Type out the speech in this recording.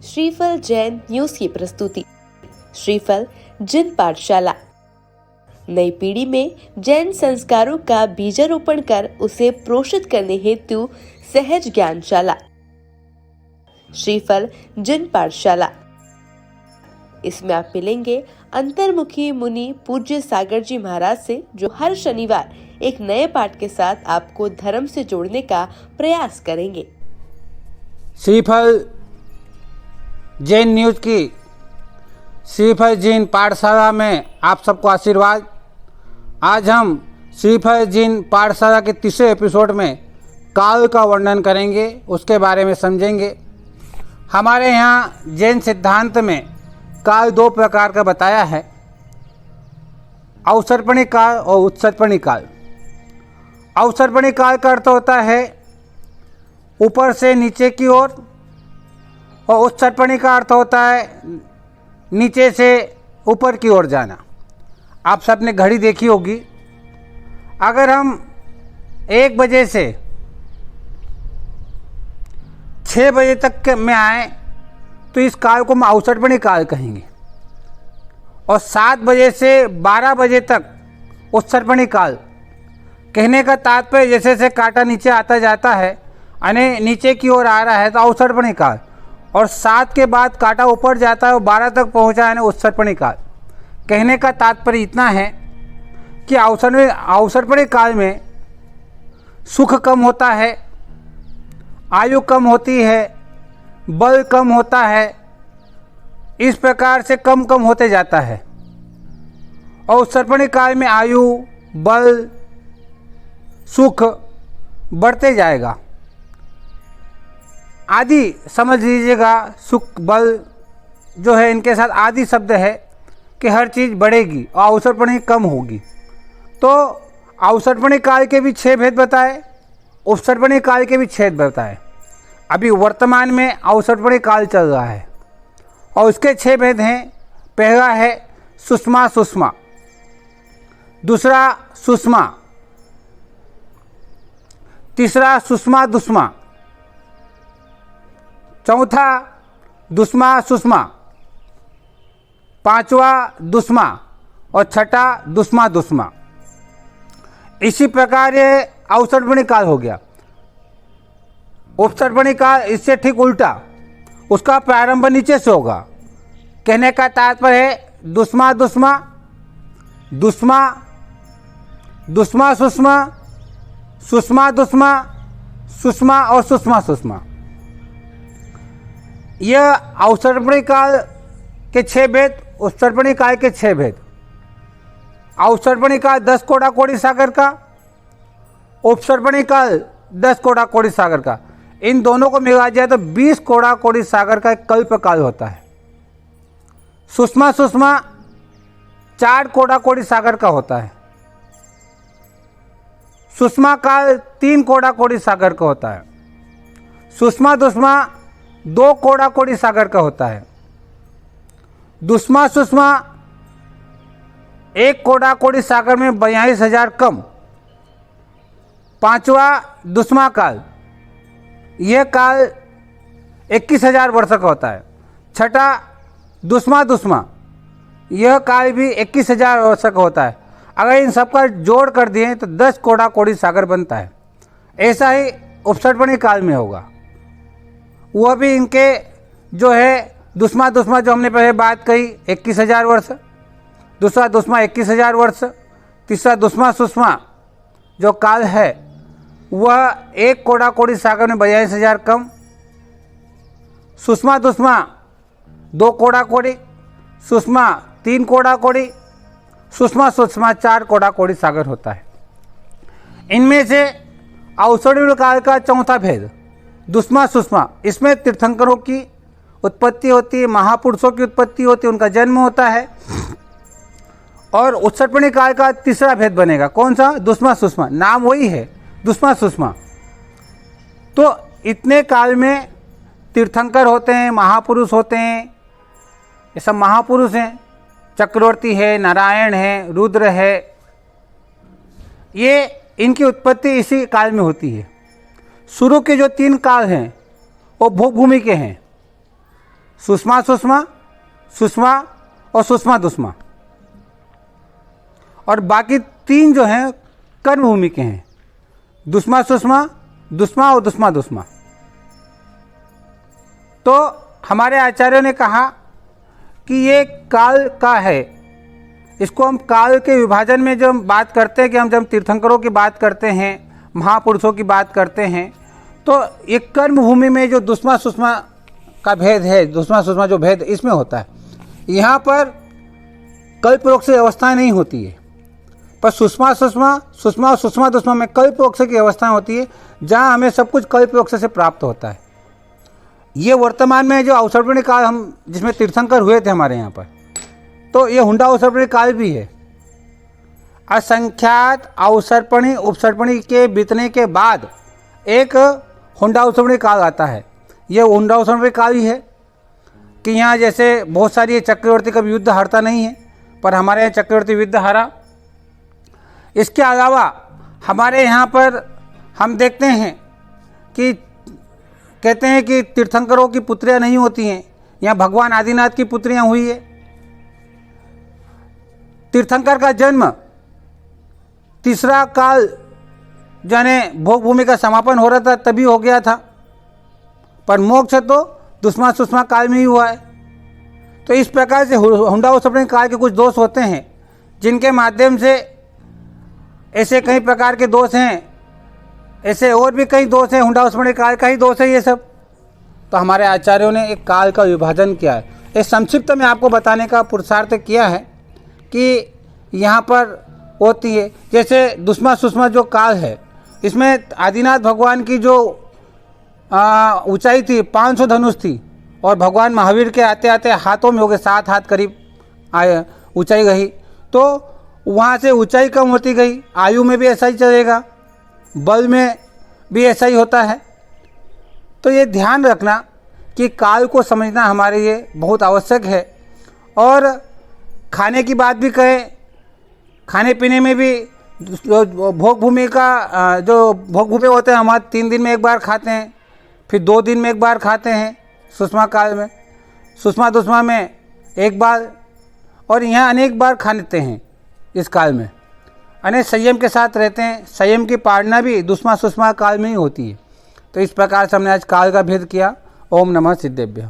श्रीफल जैन न्यूज की प्रस्तुति। श्रीफल जिन पाठशाला नई पीढ़ी में जैन संस्कारों का बीजारोपण कर उसे प्रोषित करने हेतु सहज ज्ञानशाला। श्रीफल जिन पाठशाला, इसमें आप मिलेंगे अंतर्मुखी मुनि पूज्य सागर जी महाराज से, जो हर शनिवार एक नए पाठ के साथ आपको धर्म से जोड़ने का प्रयास करेंगे। श्रीफल जैन न्यूज की श्रीफल जैन पाठशाला में आप सबको आशीर्वाद। आज हम श्रीफल जैन पाठशाला के तीसरे एपिसोड में काल का वर्णन करेंगे, उसके बारे में समझेंगे। हमारे यहाँ जैन सिद्धांत में काल दो प्रकार का बताया है, अवसर्पणी काल और उत्सर्पणी काल। अवसर्पणी काल का अर्थ होता है ऊपर से नीचे की ओर, और उत्सर्पणी का अर्थ होता है नीचे से ऊपर की ओर जाना। आप सबने घड़ी देखी होगी, अगर हम 1 बजे से 6 बजे तक में आए तो इस काल को हम अवसर्पणी काल कहेंगे, और 7 बजे से 12 बजे तक उत्सर्पणी काल। कहने का तात्पर्य जैसे जैसे कांटा नीचे आता जाता है यानी नीचे की ओर आ रहा है तो अवसर्पणी काल, और 7 के बाद कांटा ऊपर जाता है और 12 तक पहुंचा है उत्सर्पणी काल। कहने का तात्पर्य इतना है कि अवसर्पणी काल में सुख कम होता है, आयु कम होती है, बल कम होता है, इस प्रकार से कम कम होते जाता है। और उत्सर्पणी काल में आयु, बल, सुख बढ़ते जाएगा। आदि समझ लीजिएगा, सुख बल जो है इनके साथ आदि शब्द है कि हर चीज़ बढ़ेगी और अवसर्पणी कम होगी। तो अवसर्पणी काल के भी 6 भेद बताए, उत्सर्पणी काल के भी 6 बताए। अभी वर्तमान में अवसर्पणी काल चल रहा है और उसके 6 भेद हैं। पहला है सुषमा सुषमा, दूसरा सुषमा, तीसरा सुषमा दुष्मा, चौथा दुष्मा सुषमा, पांचवा दुष्मा और छठा दुष्मा दुष्मा। इसी प्रकार ये अवसर्पणी काल हो गया। उपसर्पणी काल इससे ठीक उल्टा, उसका प्रारंभ नीचे से होगा। कहने का तात्पर्य है दुष्मा दुष्मा, दुष्मा, दुष्मा सुषमा, सुषमा दुष्मा, सुषमा और सुषमा सुषमा। यह अवसर्पणी काल के 6 भेद, उत्सर्पणी काल के 6 भेद। अवसर्पणी काल 10 कोड़ा कोड़ी सागर का, उपसर्पणी काल 10 कोड़ा कोड़ी सागर का। इन दोनों को मिला जाए तो 20 कोड़ा कोड़ी सागर का एक कल्प काल होता है। सुषमा सुषमा 4 कोड़ा कोड़ी सागर का होता है। सुषमा काल 3 कोड़ा कोड़ी सागर का होता है। सुषमा दुष्मा 2 कोड़ा कोड़ी सागर का होता है। दुष्मा सुषमा 1 कोड़ा कोड़ी सागर में 42,000 कम। पांचवा दुष्मा काल, यह काल 21,000 वर्ष का होता है। छठा दुष्मा दुष्मा, यह काल भी 21,000 वर्ष का होता है। अगर इन सबका जोड़ कर दिए तो 10 कोड़ा कोड़ी सागर बनता है। ऐसा ही उपसर्पणी काल में होगा। वह भी इनके जो है दुष्मा दुष्मा जो हमने पहले बात कही 21,000 वर्ष, दूसरा दुष्मा 21,000 वर्ष, तीसरा दुष्मा सुषमा जो काल है वह 1 कोड़ा कोड़ी सागर में 42,000 कम। सुषमा दुष्मा 2 कोड़ा कोड़ी, सुषमा 3 कोड़ा कोड़ी, सुषमा सुषमा 4 कोड़ा कोड़ी सागर होता है। इनमें से अवसर्पणी काल का चौथा भेद दुष्मा सुषमा, इसमें तीर्थंकरों की उत्पत्ति होती है, महापुरुषों की उत्पत्ति होती है, उनका जन्म होता है। और उत्सर्पणी काल का तीसरा भेद बनेगा, कौन सा? दुष्मा सुषमा, नाम वही है दुष्मा सुषमा। तो इतने काल में तीर्थंकर होते हैं, महापुरुष होते हैं, ये सब महापुरुष हैं। चक्रवर्ती है, नारायण है, रुद्र है, ये इनकी उत्पत्ति इसी काल में होती है। शुरू के जो 3 काल हैं वो भोग भूमि के हैं। सुषमा सुषमा, सुषमा और सुषमा दुष्मा। और बाकी 3 जो हैं कर्म भूमि के हैं, दुष्मा सुषमा, दुष्मा और दुष्मा दुष्मा। तो हमारे आचार्यों ने कहा कि ये काल का है। इसको हम काल के विभाजन में जब बात करते हैं कि हम जब तीर्थंकरों की बात करते हैं, महापुरुषों की बात करते हैं, तो एक कर्म भूमि में जो दुष्मा सुषमा का भेद है, दुष्मा सुषमा जो भेद इसमें होता है, यहाँ पर कल्पवृक्ष से अवस्था नहीं होती है, पर सुषमा सुषमा, सुषमा और सुषमा दुष्मा में कल्पवृक्ष की अवस्था होती है, जहाँ हमें सब कुछ कल्पवृक्ष से प्राप्त होता है। ये वर्तमान में जो अवसर्पणी काल हम जिसमें तीर्थंकर हुए थे हमारे यहाँ पर, तो ये हुंडा अवसर्पणी काल भी है। असंख्यात अवसर्पणी उपसर्पणी के बीतने के बाद एक हुंडा अवसर्पणी काल आता है। ये हुंडा अवसर्पणी काल ही है कि यहाँ जैसे बहुत सारी चक्रवर्ती कभी युद्ध हारता नहीं है, पर हमारे यहाँ चक्रवर्ती युद्ध हारा। इसके अलावा हमारे यहाँ पर हम देखते हैं कि कहते हैं कि तीर्थंकरों की पुत्रियाँ नहीं होती हैं, यहाँ भगवान आदिनाथ की पुत्रियाँ हुई है। तीर्थंकर का जन्म तीसरा काल जाने भोग भूमि का समापन हो रहा था तभी हो गया था, पर मोक्ष तो दुष्मा सुषमा काल में ही हुआ है। तो इस प्रकार से हुंडा अवसर्पणी काल के कुछ दोष होते हैं, जिनके माध्यम से ऐसे कई प्रकार के दोष हैं, ऐसे और भी कई दोष हैं, हुंडा अवसर्पणी काल का ही दोष है ये सब। तो हमारे आचार्यों ने एक काल का विभाजन किया है। इस संक्षिप्त में आपको बताने का पुरुषार्थ किया है कि यहाँ पर होती है जैसे दुष्मा सुषमा जो काल है, इसमें आदिनाथ भगवान की जो ऊंचाई थी 500 धनुष थी, और भगवान महावीर के आते आते हाथों में हो गए 7 हाथ करीब आए ऊंचाई गई, तो वहाँ से ऊंचाई कम होती गई। आयु में भी ऐसा ही चलेगा, बल में भी ऐसा ही होता है। तो ये ध्यान रखना कि काल को समझना हमारे लिए बहुत आवश्यक है। और खाने की बात भी करें, खाने पीने में भी भोग भूमि का जो भोग भूमि होते हैं हमारे 3 दिन में एक बार खाते हैं, फिर 2 दिन में एक बार खाते हैं सुषमा काल में, सुषमा दुष्मा में एक बार, और यहाँ अनेक बार खा लेते हैं इस काल में। अनेक संयम के साथ रहते हैं। संयम की पालना भी दुष्मा सुषमा काल में ही होती है। तो इस प्रकार से हमने आज काल का भेद किया। ओम नमः सिद्धेभ्यः।